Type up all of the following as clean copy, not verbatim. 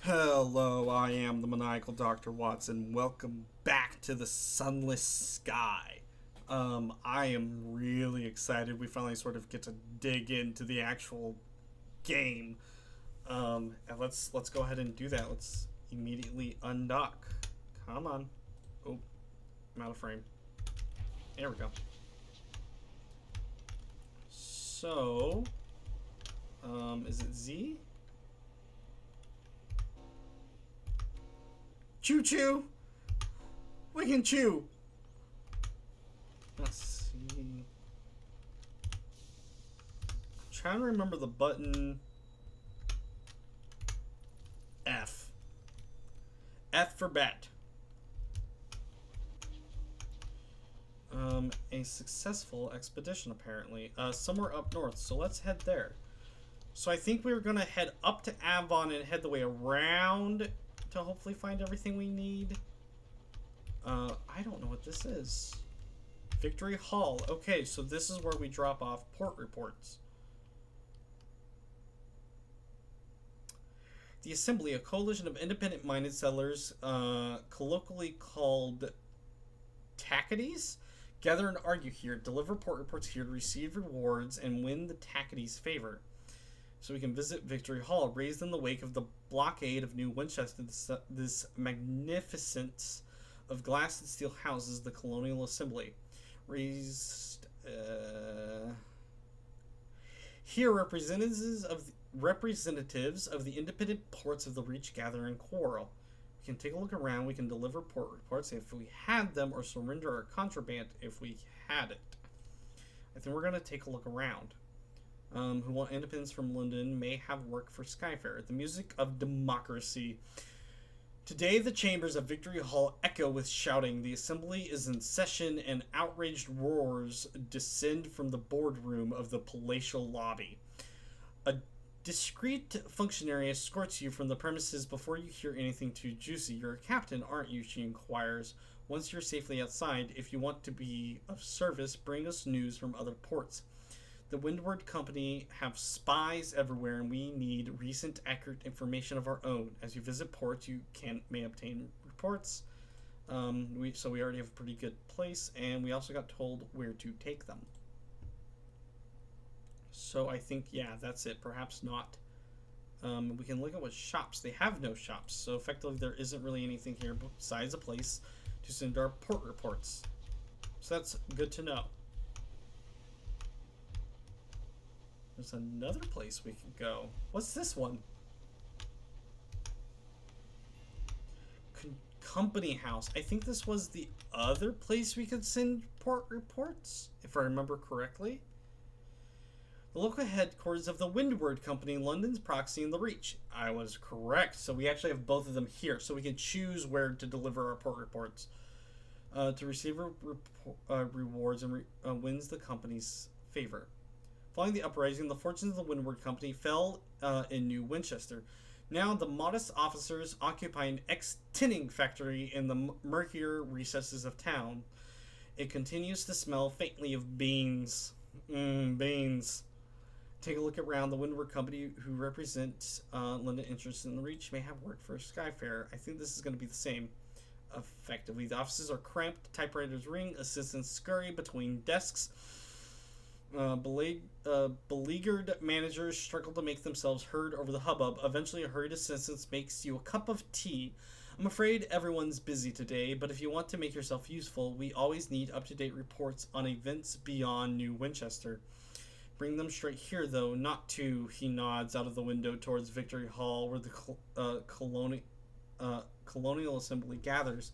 Hello, I am the maniacal Dr. Watson. Welcome back to the Sunless Sky. I am really excited. We finally sort of get to dig into the actual game. And let's go ahead and do that. Let's immediately undock. Come on. Oh, I'm out of frame. There we go. So, is it Z? Choo choo! We can chew! Let's see. I'm trying to remember the button. F. F for bet. A successful expedition, apparently. Somewhere up north, so let's head there. So I think we were gonna head up to Avon and head the way around to hopefully find everything we need. I don't know what this is. Victory Hall. Okay, so this is where we drop off port reports. The Assembly, a coalition of independent-minded settlers, colloquially called Tackities, gather and argue here, deliver port reports here to receive rewards, and win the Tackities' favor. So we can visit Victory Hall, raised in the wake of the blockade of New Winchester. This magnificence of glass and steel houses the Colonial Assembly. Raised here, representatives of the independent ports of the Reach gather and quarrel. We can take a look around. We can deliver port reports if we had them, or surrender our contraband if we had it. I think we're going to take a look around. Who want independence from London may have work for Skyfarer. The music of democracy. Today the chambers of Victory Hall echo with shouting. The assembly is in session and outraged roars descend from the boardroom of the palatial lobby. A discreet functionary escorts you from the premises before you hear anything too juicy. You're a captain, aren't you? She inquires. Once you're safely outside, if you want to be of service, bring us news from other ports. The Windward Company have spies everywhere, and we need recent, accurate information of our own. As you visit ports, you may obtain reports. So we already have a pretty good place, and we also got told where to take them. So I think, yeah, that's it. Perhaps not. We can look at what shops. They have no shops, so effectively there isn't really anything here besides a place to send our port reports. So that's good to know. There's another place we could go. What's this one? Company House. I think this was the other place we could send port reports, if I remember correctly. The local headquarters of the Windward Company, London's proxy in the Reach. I was correct. So we actually have both of them here. So we can choose where to deliver our port reports. To receive rewards and wins the company's favor. Following the uprising, the fortunes of the Windward Company fell in New Winchester. Now the modest officers occupy an ex-tinning factory in the murkier recesses of town. It continues to smell faintly of beans. Beans. Take a look around. The Windward Company, who represent London interests in the Reach, may have worked for Skyfarer. I think this is going to be the same. Effectively, the offices are cramped, typewriters ring, assistants scurry between desks. Beleaguered managers struggle to make themselves heard over the hubbub. Eventually, a hurried assistant makes you a cup of tea. I'm afraid everyone's busy today, but if you want to make yourself useful, we always need up-to-date reports on events beyond New Winchester. Bring them straight here, though, not to. He nods out of the window towards Victory Hall, where the Colonial Assembly gathers.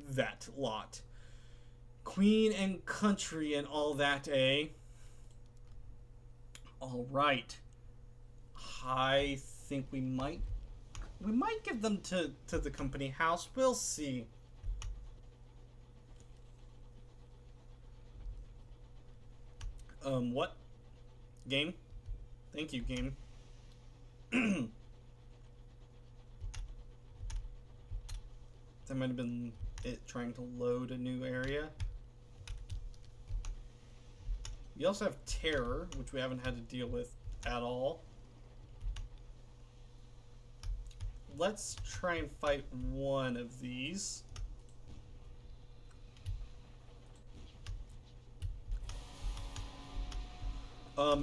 That lot. Queen and country and all that, eh? All right. I think we might give them to the company house. We'll see. What? Game? Thank you, game. That might have been it trying to load a new area. We also have terror, which we haven't had to deal with at all. let's try and fight one of these.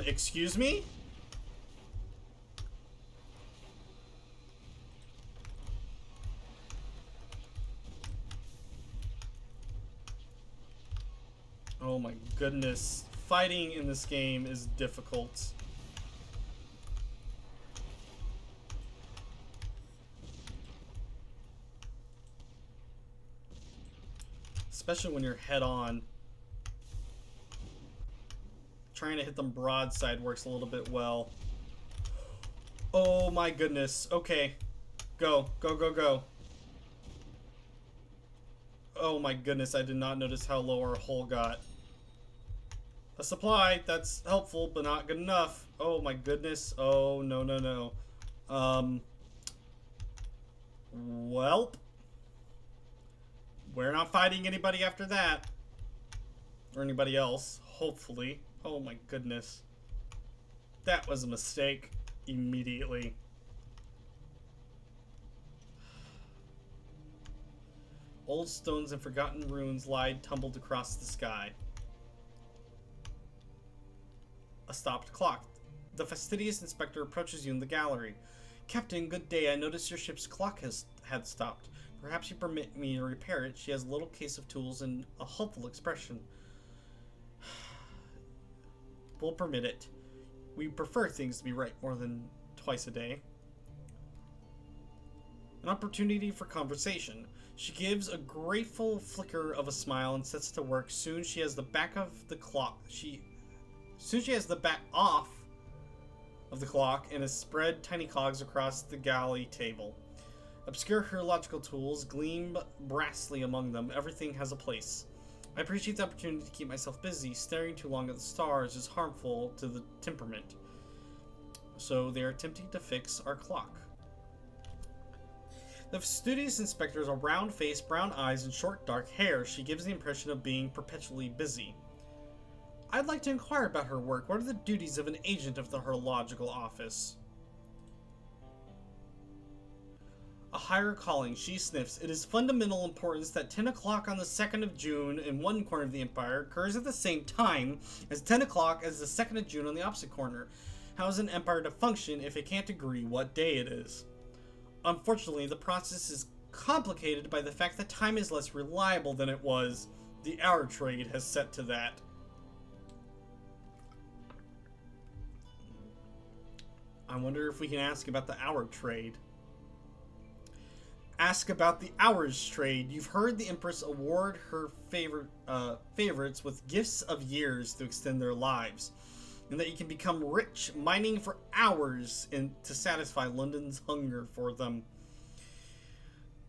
Excuse me? Oh my goodness. Fighting in this game is difficult. Especially when you're head on. Trying to hit them broadside works a little bit well. Oh my goodness. Okay. Go. Go, go, go. Oh my goodness, I did not notice how low our hull got. A supply, that's helpful, but not good enough. Oh my goodness. Oh, no, no, no. Welp. We're not fighting anybody after that. Or anybody else, hopefully. Oh my goodness. That was a mistake immediately. Old stones and forgotten ruins lie tumbled across the sky. A stopped clock. The fastidious inspector approaches you in the gallery. Captain, good day. I notice your ship's clock had stopped. Perhaps you permit me to repair it. She has a little case of tools and a hopeful expression. We'll permit it. We prefer things to be right more than twice a day. An opportunity for conversation. She gives a grateful flicker of a smile and sets to work. Soon she has the back of the clock. Soon she has the back off of the clock and has spread tiny cogs across the galley table. Obscure horological tools gleam brassily among them. Everything has a place. I appreciate the opportunity to keep myself busy. Staring too long at the stars is harmful to the temperament. So they are attempting to fix our clock. The fastidious inspector has a round face, brown eyes, and short dark hair. She gives the impression of being perpetually busy. I'd like to inquire about her work. What are the duties of an agent of the horological office? A higher calling, she sniffs. It is fundamental importance that 10 o'clock on the 2nd of June in one corner of the Empire occurs at the same time as 10 o'clock as the 2nd of June on the opposite corner. How is an empire to function if it can't agree what day it is? Unfortunately, the process is complicated by the fact that time is less reliable than it was. The hour trade has set to that. I wonder if we can ask about the hour trade. Ask about the hours trade. You've heard the Empress award her favorites with gifts of years to extend their lives, and that you can become rich mining for hours to satisfy London's hunger for them.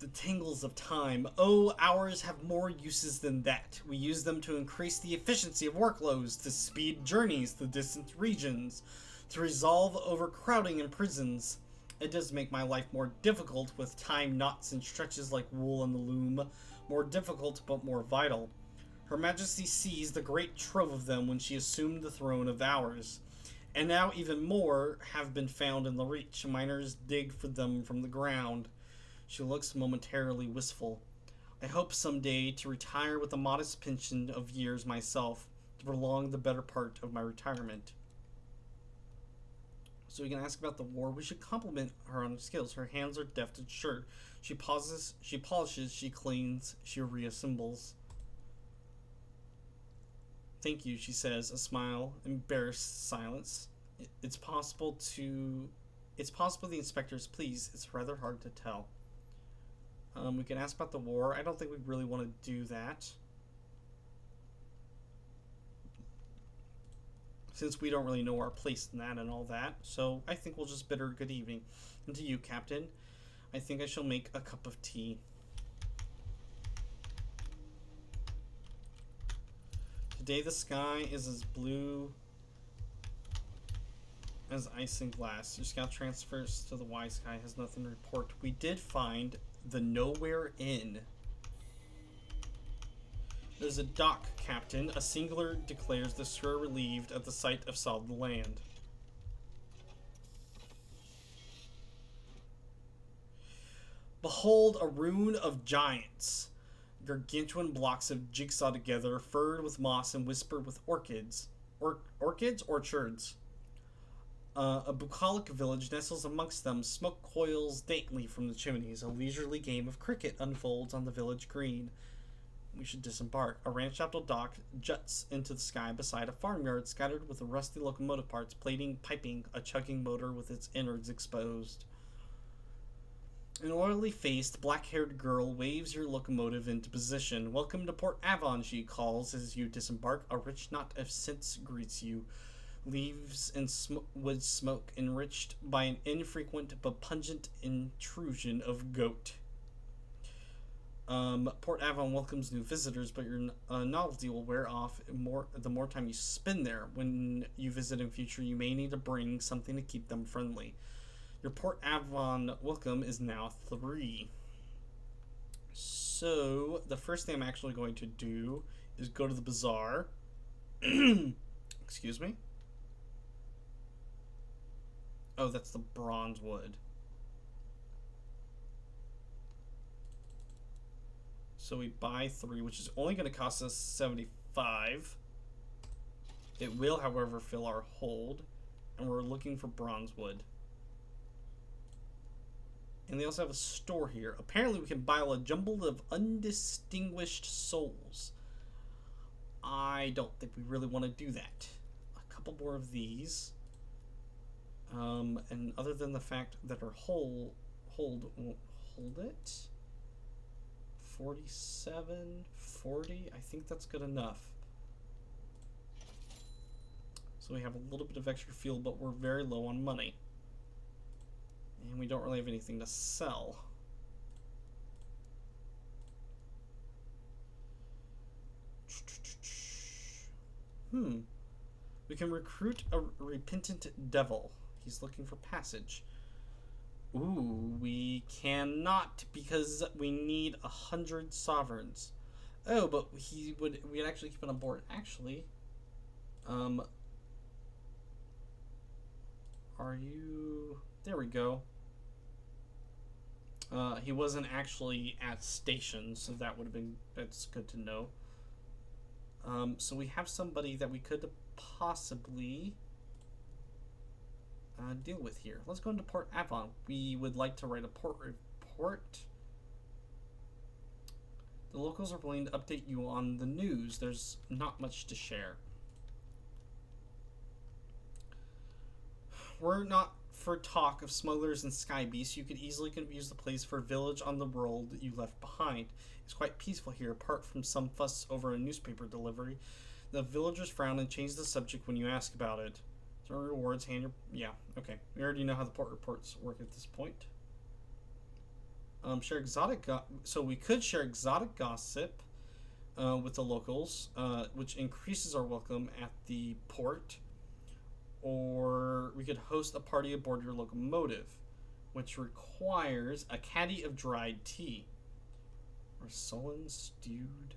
The tangles of time. Oh, hours have more uses than that. We use them to increase the efficiency of workloads, to speed journeys to distant regions, to resolve overcrowding in prisons. It does make my life more difficult, with time knots and stretches like wool on the loom. More difficult, but more vital. Her Majesty seized the great trove of them when she assumed the throne of hours. And now even more have been found in the reach. Miners dig for them from the ground. She looks momentarily wistful. I hope someday to retire with a modest pension of years myself, to prolong the better part of my retirement. So we can ask about the war. We should compliment her on her skills. Her hands are deft and sure. She pauses, she polishes, she cleans, she reassembles. Thank you, she says, a smile, embarrassed silence. It's possible the inspector's pleased. It's rather hard to tell. We can ask about the war. I don't think we really want to do that, since we don't really know our place in that and all that. So I think we'll just bid her good evening. And to you, Captain, I think I shall make a cup of tea. Today the sky is as blue as ice and glass. Your scout transfers to the Y sky has nothing to report. We did find the Nowhere Inn. There's a dock, Captain. A singular declares the stir relieved at the sight of solid land. Behold a rune of giants. Gargantuan blocks of jigsaw together, furred with moss and whispered with orchids. Orchards. A bucolic village nestles amongst them. Smoke coils daintily from the chimneys. A leisurely game of cricket unfolds on the village green. We should disembark. A ramshackle dock juts into the sky beside a farmyard scattered with rusty locomotive parts, plating, piping, a chugging motor with its innards exposed. An oily-faced, black-haired girl waves your locomotive into position. Welcome to Port Avon, she calls as you disembark. A rich knot of scents greets you. Leaves and wood smoke enriched by an infrequent but pungent intrusion of goat. Port Avon welcomes new visitors, but your novelty will wear off the more time you spend there. When you visit in future, you may need to bring something to keep them friendly. Your Port Avon welcome is now 3. So, the first thing I'm actually going to do is go to the bazaar. Excuse me. Oh, that's the bronze wood. So we buy 3, which is only going to cost us 75. It will, however, fill our hold. And we're looking for bronze wood. And they also have a store here. Apparently we can buy a jumble of undistinguished souls. I don't think we really want to do that. A couple more of these. And other than the fact that our hold won't hold it. 47, 40, I think that's good enough. So we have a little bit of extra fuel, but we're very low on money. And we don't really have anything to sell. We can recruit a repentant devil. He's looking for passage. Ooh, we cannot because we need 100 sovereigns. Oh, but we'd actually keep it on board. Actually, are you? There we go. He wasn't actually at station, so that's good to know. So we have somebody that we could possibly deal with here. Let's go into Port Avon. We would like to write a port report. The locals are willing to update you on the news. There's not much to share. We're not for talk of smugglers and sky beasts. You could easily confuse the place for a village on the world that you left behind. It's quite peaceful here, apart from some fuss over a newspaper delivery. The villagers frown and change the subject when you ask about it. So rewards, yeah, okay. We already know how the port reports work at this point. Share exotic, so we could share exotic gossip with the locals, which increases our welcome at the port. Or we could host a party aboard your locomotive, which requires a caddy of dried tea. Or sullen, stewed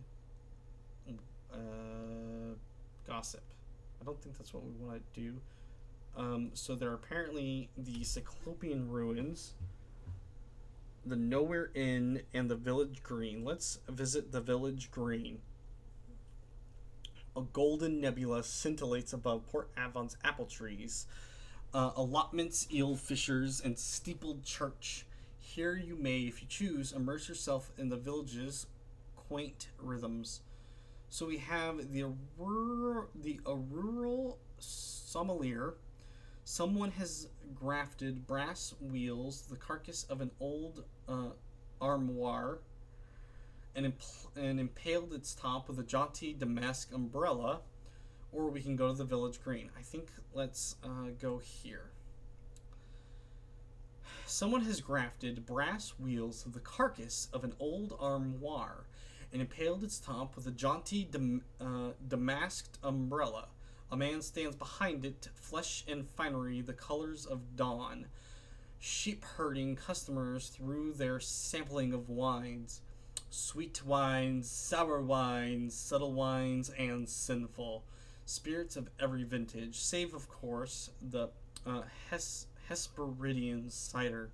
gossip. I don't think that's what we want to do. So there are apparently the Cyclopean ruins, the Nowhere Inn, and the Village Green. Let's visit the Village Green. A golden nebula scintillates above Port Avon's apple trees. Allotments, eel fishers, and steepled church. Here you may, if you choose, immerse yourself in the village's quaint rhythms. So we have the rural sommelier. Someone has grafted brass wheels, the carcass of an old armoire, and impaled its top with a jaunty damask umbrella. Or we can go to the Village Green. I think let's go here. Someone has grafted brass wheels to the carcass of an old armoire and impaled its top with a jaunty damasked umbrella. A man stands behind it, flesh and finery, the colors of dawn. Sheep herding customers through their sampling of wines. Sweet wines, sour wines, subtle wines, and sinful. Spirits of every vintage, save, of course, the Hesperidian cider.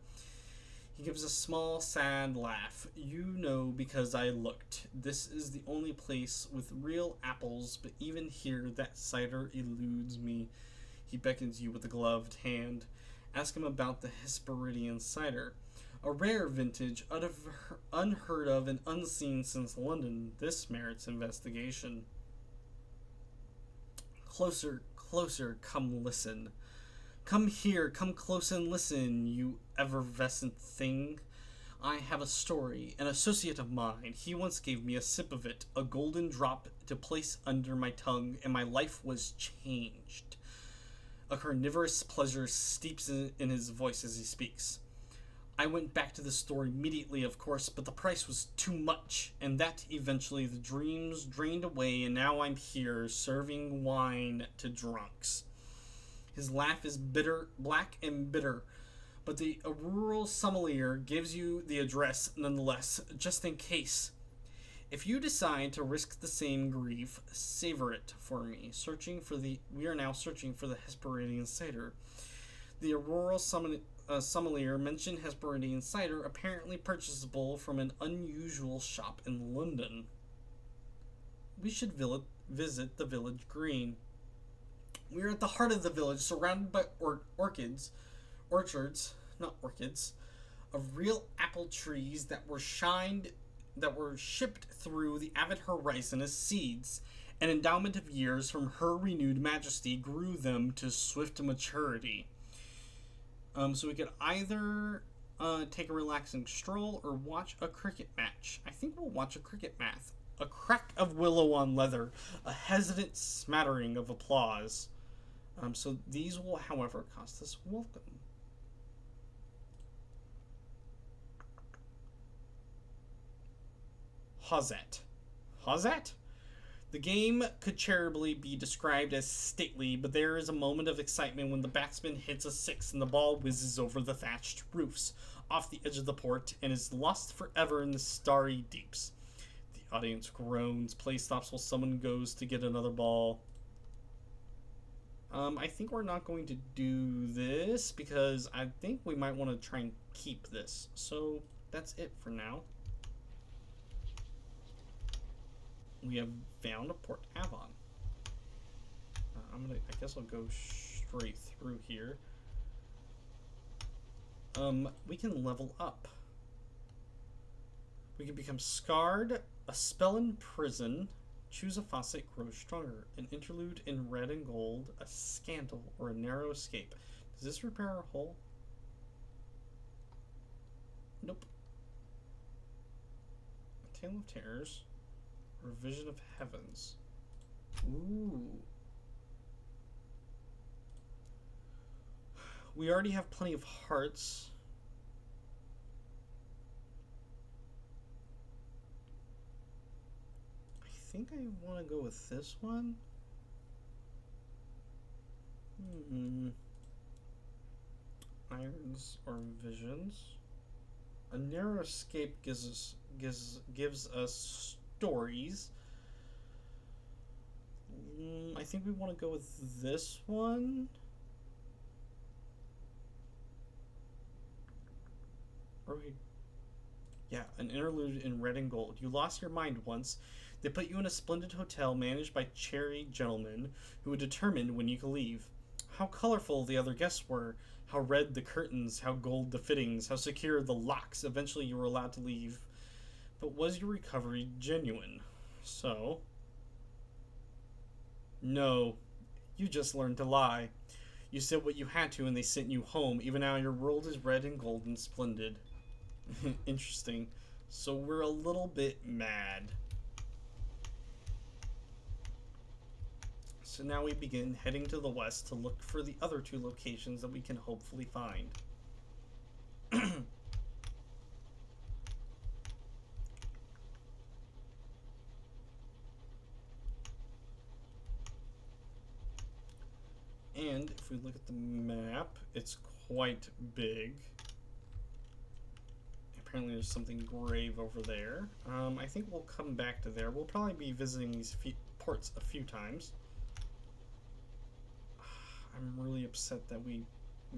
He gives a small, sad laugh. You know because I looked. This is the only place with real apples, but even here that cider eludes me. He beckons you with a gloved hand. Ask him about the Hesperidian cider. A rare vintage, unheard of and unseen since London. This merits investigation. Closer, closer, come listen. Come here, come close and listen, you effervescent thing. I have a story. An associate of mine, he once gave me a sip of it, a golden drop to place under my tongue, and my life was changed. A carnivorous pleasure steeps in his voice as he speaks. I went back to the store immediately, of course, but the price was too much, and that eventually the dreams drained away, and now I'm here, serving wine to drunks. His laugh is bitter, black and bitter, but the rural sommelier gives you the address nonetheless, just in case. If you decide to risk the same grief, savor it for me. We are now searching for the Hesperidian cider. The rural sommelier mentioned Hesperidian cider, apparently purchasable from an unusual shop in London. We should visit the village green. We are at the heart of the village, surrounded by orchards, of real apple trees that were shipped through the avid horizon as seeds. An endowment of years from her renewed majesty grew them to swift maturity. So we could either take a relaxing stroll or watch a cricket match. I think we'll watch a cricket match. A crack of willow on leather, a hesitant smattering of applause. So these will, however, cost us welcome. Howzat? The game could charitably be described as stately, but there is a moment of excitement when the batsman hits a six and the ball whizzes over the thatched roofs, off the edge of the port, and is lost forever in the starry deeps. The audience groans, play stops while someone goes to get another ball. I think we're not going to do this because I think we might want to try and keep this. So that's it for now. We have found a Port Avon. I guess I'll go straight through here. We can level up. We can become scarred, a spell in prison, choose a faucet, grow stronger, an interlude in red and gold, a scandal, or a narrow escape. Does this repair our hull? Nope. A Tale of Terrors, or a Vision of Heavens. Ooh. We already have plenty of hearts. I think I want to go with this one. Irons or visions. A narrow escape gives us stories. I think we want to go with this one. Yeah, an interlude in red and gold. You lost your mind once. They put you in a splendid hotel managed by cherry gentlemen who would determine when you could leave. How colorful the other guests were. How red the curtains, how gold the fittings, how secure the locks. Eventually you were allowed to leave. But was your recovery genuine? So... No. You just learned to lie. You said what you had to and they sent you home. Even now your world is red and gold and splendid. Interesting. So we're a little bit mad. So now we begin heading to the west to look for the other two locations that we can hopefully find. And if we look at the map, it's quite big. Apparently there's something grave over there. I think we'll come back to there. We'll probably be visiting these ports a few times. I'm really upset that we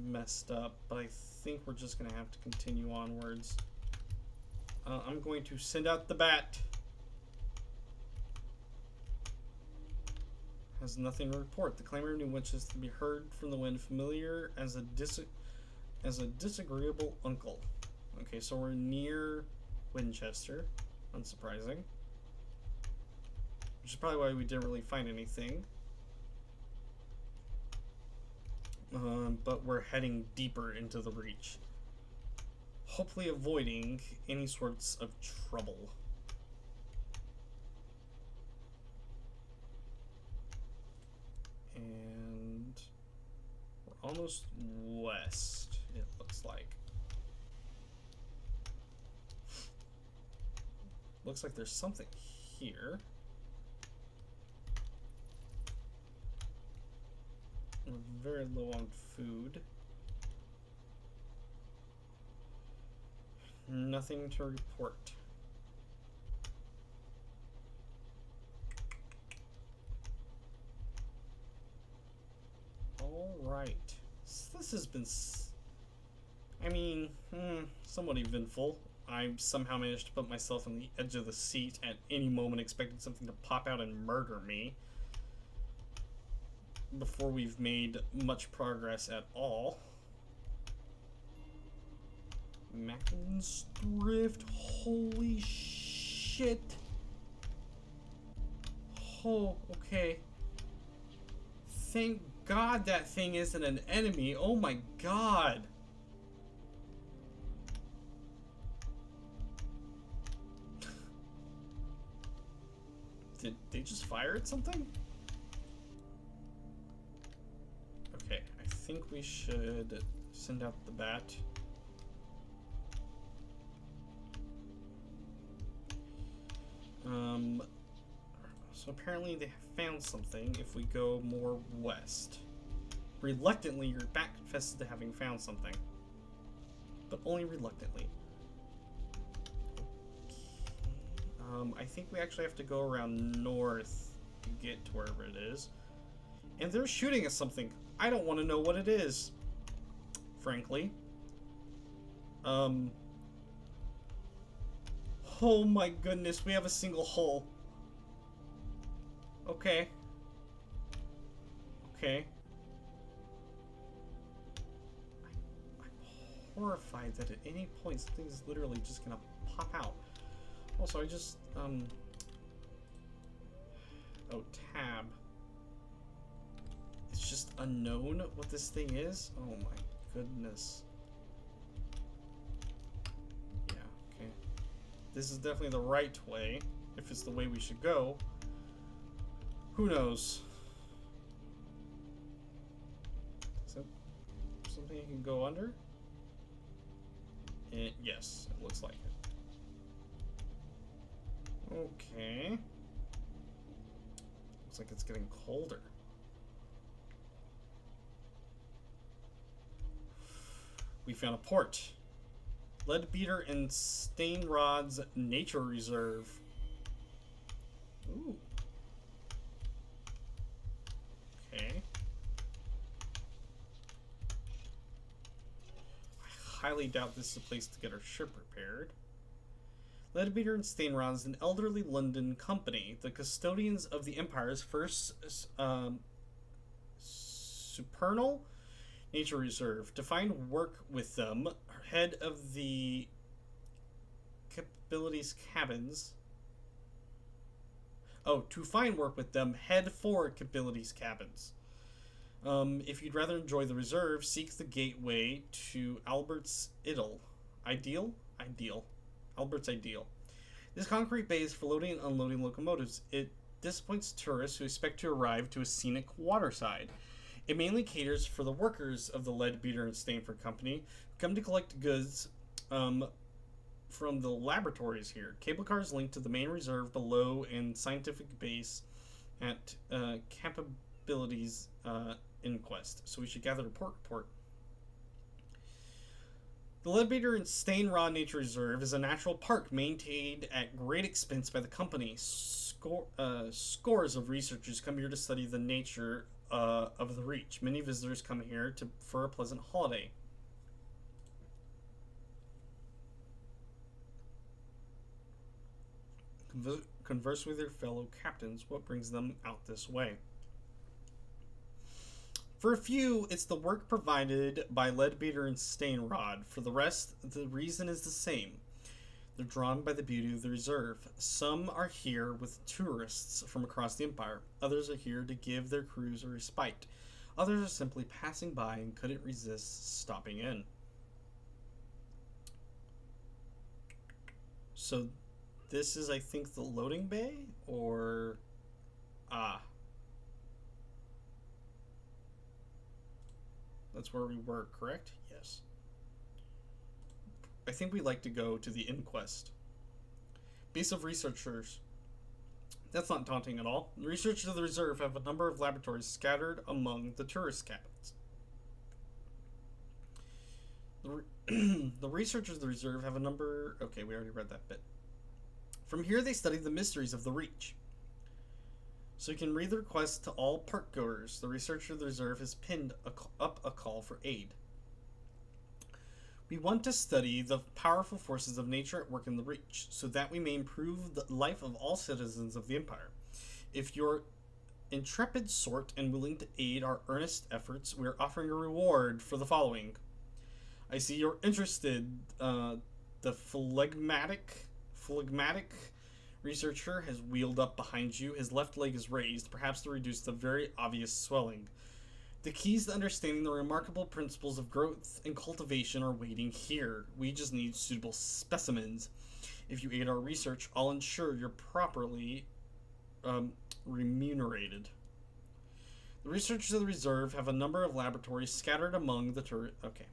messed up, but I think we're just going to have to continue onwards. I'm going to send out the bat. Has nothing to report. The claimer knew which is to be heard from the wind, familiar as a disagreeable uncle. Okay, so we're near Winchester. Unsurprising. Which is probably why we didn't really find anything. But we're heading deeper into the Reach. Hopefully avoiding any sorts of trouble. And we're almost west, it looks like. Looks like there's something here. We're very low on food. Nothing to report. Alright. This has been, I mean, somewhat eventful. I somehow managed to put myself on the edge of the seat at any moment, expecting something to pop out and murder me. Before we've made much progress at all. Mackin's Thrift. Holy shit. Oh, okay. Thank God that thing isn't an enemy. Oh my God. Did they just fire at something? Okay, I think we should send out the bat. So apparently they have found something if we go more west. Reluctantly, your bat confesses to having found something. But only reluctantly. Okay. I think we actually have to go around north to get to wherever it is. And they're shooting at something. I don't want to know what it is. Frankly. Oh my goodness, we have a single hull. Okay. Okay. I'm horrified that at any point something's literally just gonna pop out. Also, I just, oh, tab. It's just unknown what this thing is? Oh my goodness. Yeah, okay. This is definitely the right way, if it's the way we should go. Who knows? Is that something you can go under? Yes, it looks like it. Okay. Looks like it's getting colder. We found a port. Leadbeater and Stainrod's Nature Reserve. Ooh. Okay. I highly doubt this is a place to get our ship repaired. Leadbeater and Stainrod is an elderly London company, the custodians of the Empire's first supernal nature reserve. To find work with them, head of the capabilities cabins. Oh, to find work with them, head for capabilities cabins. If you'd rather enjoy the reserve, seek the gateway to Albert's Ideal? Albert's Ideal. This concrete bay is for loading and unloading locomotives. It disappoints tourists who expect to arrive to a scenic waterside. It mainly caters for the workers of the Leadbeater and Stainford Company who come to collect goods from the laboratories here. Cable cars link to the main reserve below and scientific base at Capabilities Inquest. So we should gather a report. The Leadbeater and Stainrod Nature Reserve is a natural park maintained at great expense by the company. Scores of researchers come here to study the nature of the Reach. Many visitors come here for a pleasant holiday. Converse with your fellow captains. What brings them out this way? For a few, it's the work provided by Leadbeater and Stainrod. For the rest, the reason is the same. They're drawn by the beauty of the reserve. Some are here with tourists from across the Empire. Others are here to give their crews a respite. Others are simply passing by and couldn't resist stopping in. So this is, I think, the loading bay? Or... That's where we were, correct? Yes. I think we'd like to go to the inquest. Base of researchers. That's not daunting at all. The researchers of the reserve have a number of laboratories scattered among the tourist cabins. The researchers of the reserve have a number... Okay, we already read that bit. From here, they study the mysteries of the Reach. So you can read the request to all parkgoers. The researcher of the reserve has pinned up a call for aid. We want to study the powerful forces of nature at work in the Reach, so that we may improve the life of all citizens of the Empire. If you're intrepid sort and willing to aid our earnest efforts, we are offering a reward for the following. I see you're interested. The phlegmatic researcher has wheeled up behind you. His left leg is raised, perhaps to reduce the very obvious swelling. The keys to understanding the remarkable principles of growth and cultivation are waiting here. We just need suitable specimens. If you aid our research, I'll ensure you're properly remunerated. The researchers of the reserve have a number of laboratories scattered among the Okay.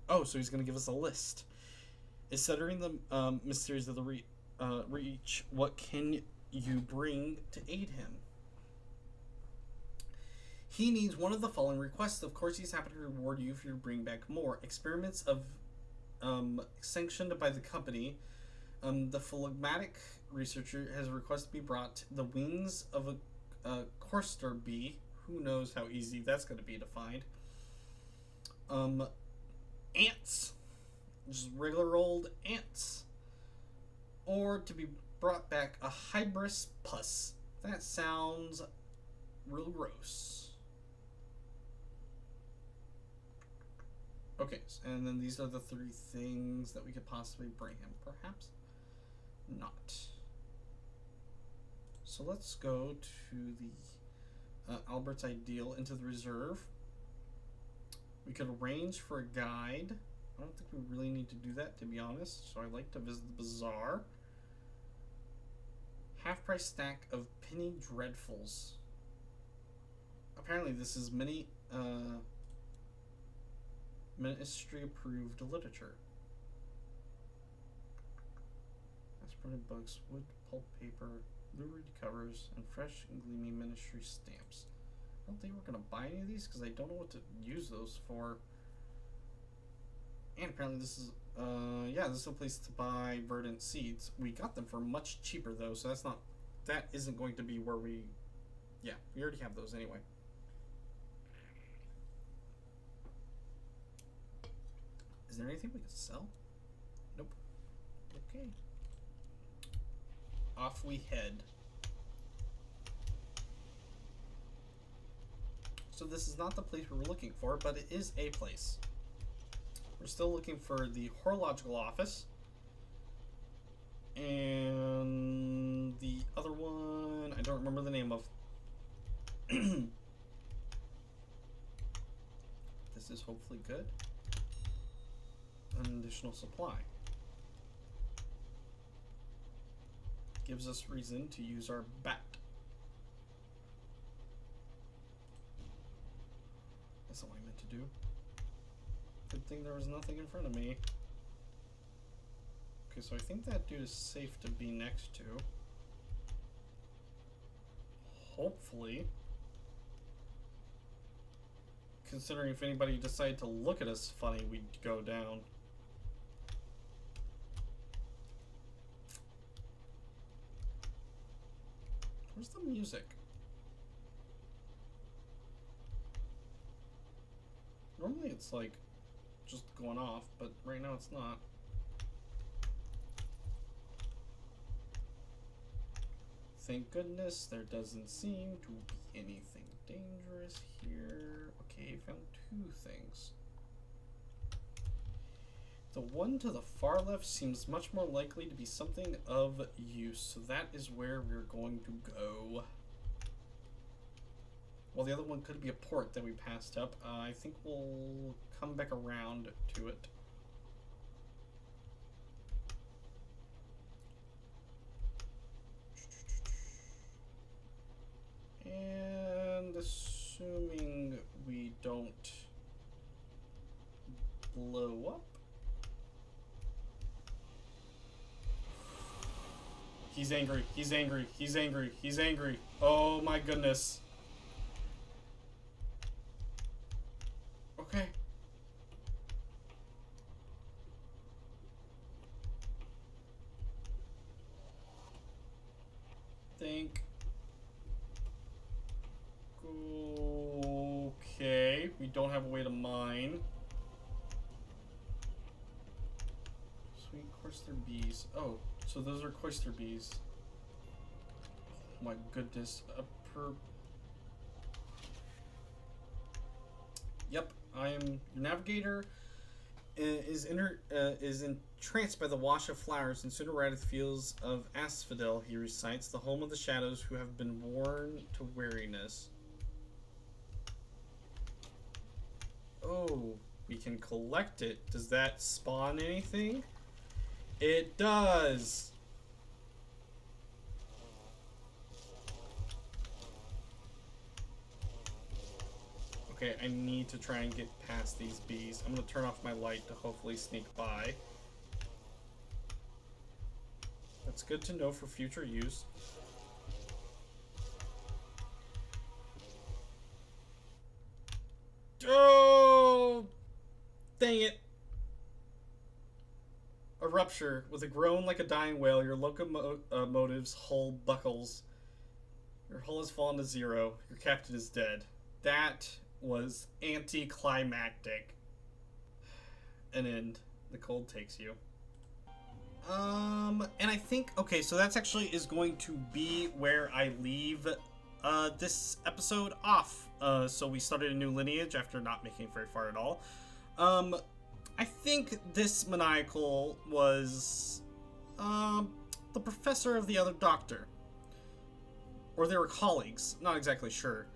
Oh, so he's going to give us a list. Is studying the mysteries of the Reach. What can you bring to aid him? He needs one of the following requests. Of course, he's happy to reward you if you bring back more. Experiments of sanctioned by the company. The phlegmatic researcher has a request to be brought the wings of a courser bee. Who knows how easy that's going to be to find. Ants. Just regular old ants. Or to be brought back a hybris pus. That sounds real gross. Okay, and then these are the 3 things that we could possibly bring him. Perhaps not. So let's go to the Albert's Ideal into the reserve. We could arrange for a guide. I don't think we really need to do that, to be honest. So I'd like to visit the bazaar. Half-price stack of penny dreadfuls. Apparently this is ministry-approved literature. Mass printed books, wood, pulp paper, lurid covers, and fresh and gleaming ministry stamps. I don't think we're going to buy any of these because I don't know what to use those for. And apparently this is, this is a place to buy verdant seeds. We got them for much cheaper though, so that isn't going to be where we already have those anyway. Is there anything we could sell? Nope. Okay. Off we head. So this is not the place we were looking for, but it is a place. We're still looking for the horological office. And the other one, I don't remember the name of. This is hopefully good. An additional supply. Gives us reason to use our bat. That's not what I meant to do. Good thing there was nothing in front of me. Okay, so I think that dude is safe to be next to. Hopefully. Considering if anybody decided to look at us funny, we'd go down. Where's the music? it's like just going off, but right now it's not. Thank goodness there doesn't seem to be anything dangerous here. Okay, found 2 things. The one to the far left seems much more likely to be something of use, so that is where we're going to go. Well, the other one could be a port that we passed up. I think we'll come back around to it. And assuming we don't blow up. He's angry, he's angry, he's angry, he's angry. Oh my goodness. Okay. Think. Okay, we don't have a way to mine. Sweet Cloister bees. Oh, so those are Cloister bees. Oh my goodness. Yep, I am your navigator. Is entranced by the wash of flowers and soon arrives at the fields of Asphodel. He recites the home of the shadows who have been worn to weariness. Oh, we can collect it. Does that spawn anything? It does. Okay, I need to try and get past these bees. I'm gonna turn off my light to hopefully sneak by. That's good to know for future use. Oh! Dang it. A rupture. With a groan like a dying whale, your locomotive's hull buckles. Your hull has fallen to 0. Your captain is dead. That was anticlimactic. An end. The cold takes you. And I think, okay, so that's actually is going to be where I leave this episode off. So we started a new lineage after not making it very far at all. I think this maniacal was the professor of the other doctor. Or they were colleagues, not exactly sure.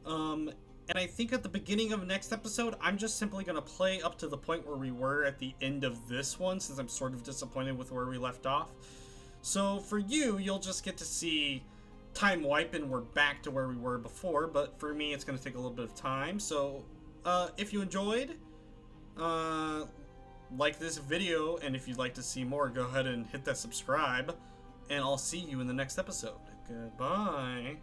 And I think at the beginning of next episode, I'm just simply going to play up to the point where we were at the end of this one, since I'm sort of disappointed with where we left off. So for you, you'll just get to see time wipe and we're back to where we were before, but for me, it's going to take a little bit of time. So if you enjoyed, like this video, and if you'd like to see more, go ahead and hit that subscribe, and I'll see you in the next episode. Goodbye.